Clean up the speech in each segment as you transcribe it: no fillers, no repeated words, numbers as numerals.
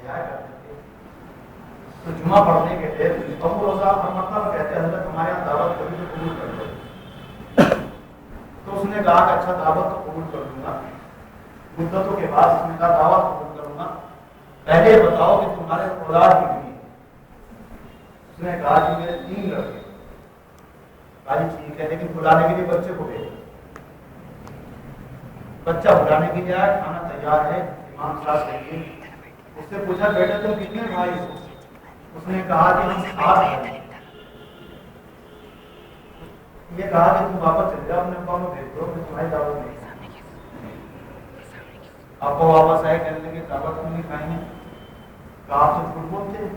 جایا کرتے تھے تو جمعہ پڑھنے کے لیے ابو روزہ ہر مرتبہ کہتے ہیں حضرت ہمارے یہاں دعوت کبھی تو قبول کر لو. تو اس نے کہا کہ اچھا دعوت تو قبول کر لوں گا. مدتوں کے بعد اس نے کہا دعوت قبول کروں گا, پہلے بتاؤ کہ تمہارے اولاد کتنی ہے. اس نے کہا کہ میرے 3 لڑکے. کہا جی ٹھیک ہے, لیکن بلانے کے لیے بچے کو بھیجو. بچہ بلانے کے لیے آیا, کھانا تیار ہے, امام صاحب کہیے. اس سے پوچھا بیٹا تم کتنے بھائی ہو؟ اس نے کہا کہ ہم 7 ہیں. یہ کہا کہ تم واپس چلے جاؤ, اپنے ابا کو بھیج دو, میں تمہاری دعوت نہیں. ابا واپس آئے, کہنے لگے دعوت کیوں نہیں کھائیں گے؟ کہا آپ سے جھوٹ بولتے ہیں,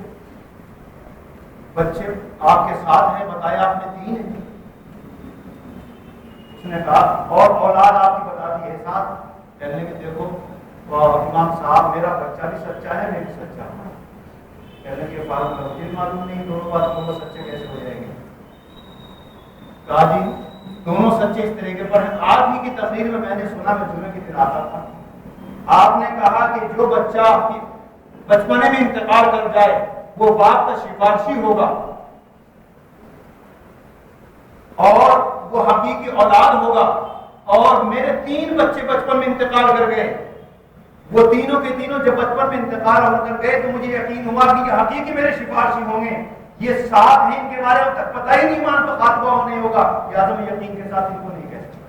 بچے آپ کے ساتھ ہیں, بتایا آپ نے 3 ہیں. اس نے کہا اور اولاد آپ کی بتا دی ہے 7. کہنے لگے دیکھو امام صاحب میرا بچہ بھی سچا ہے, میں بھی سچا ہوں. کہنے لگے فارغ مجھے معلوم نہیں دونوں بات دونوں سچے کیسے ہو جائیں گے. کہا جی دونوں سچے اس طریقے پر ہیں. آج ہی کی تقریر میں نے سنا, میں جمعے کے دن آتا تھا, آپ نے کہا کہ جو بچہ بچپنے میں انتقال کر جائے وہ باپ کا سفارشی ہوگا, اور وہ حقیقی اولاد ہوگا. اور میرے 3 بچے بچپن میں انتقال کر گئے, وہ تینوں کے تینوں جب بچپن میں انتقال ہو کر گئے تو مجھے یقین ہوا کہ یہ حقیقی میرے سفارشی ہوں گے. یہ 7 ہیں, ان کے بارے میں تک پتہ ہی نہیں, مان تو خاتمہ نہیں ہوگا, لہٰذا میں یقین کے ساتھ ان کو نہیں کہہ سکتا.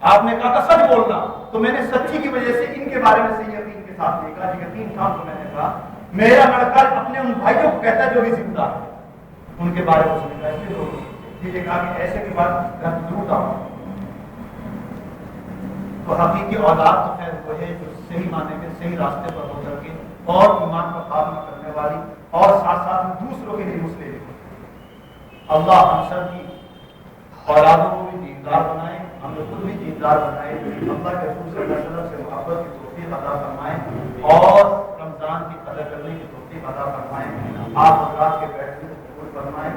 آپ نے کہا تھا سچ بولنا, تو میں نے سچی کی وجہ سے ان کے بارے میں سے یقین کے ساتھ نہیں کہا. یقین تھا تو میں نے کہا میرا لڑکا اپنے ان بھائیوں کو کہتا ہے جو بھی زندہ ہے, ان کے بارے میں سمجھا ہے. یہ کہا کہ ایسے کی بات گھر ضرور آؤں. تو حقیقی اولاد تو خیر وہ ہے جو صحیح معنی میں صحیح راستے پر ہو کر کے اور ایمان کا خاتمہ کرنے والی اور ساتھ ساتھ دوسروں کے لیے مسلم. اللہ ہم سب کی اولادوں کو بھی دیندار بنائے, ہم لوگ خود بھی دیندار بنائے, اللہ کے رسول صلی اللہ علیہ وسلم سے محبت کی توفیق عطا فرمائے اور رمضان کی قدر کرنے کی توفیق عطا فرمائے. آپ حضرات کے بیٹھنے کو قبول فرمائے.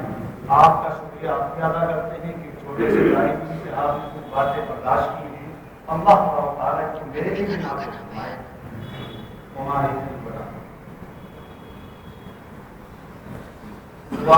آپ کا شکریہ آپ ادا کرتے ہیں کہ چھوٹے سے بھائی سے آپ نے کچھ باتیں برداشت کی ہیں. اللہ تعالیٰ کو میرے لیے بھی نافذ فرمائے. ہمارے دعا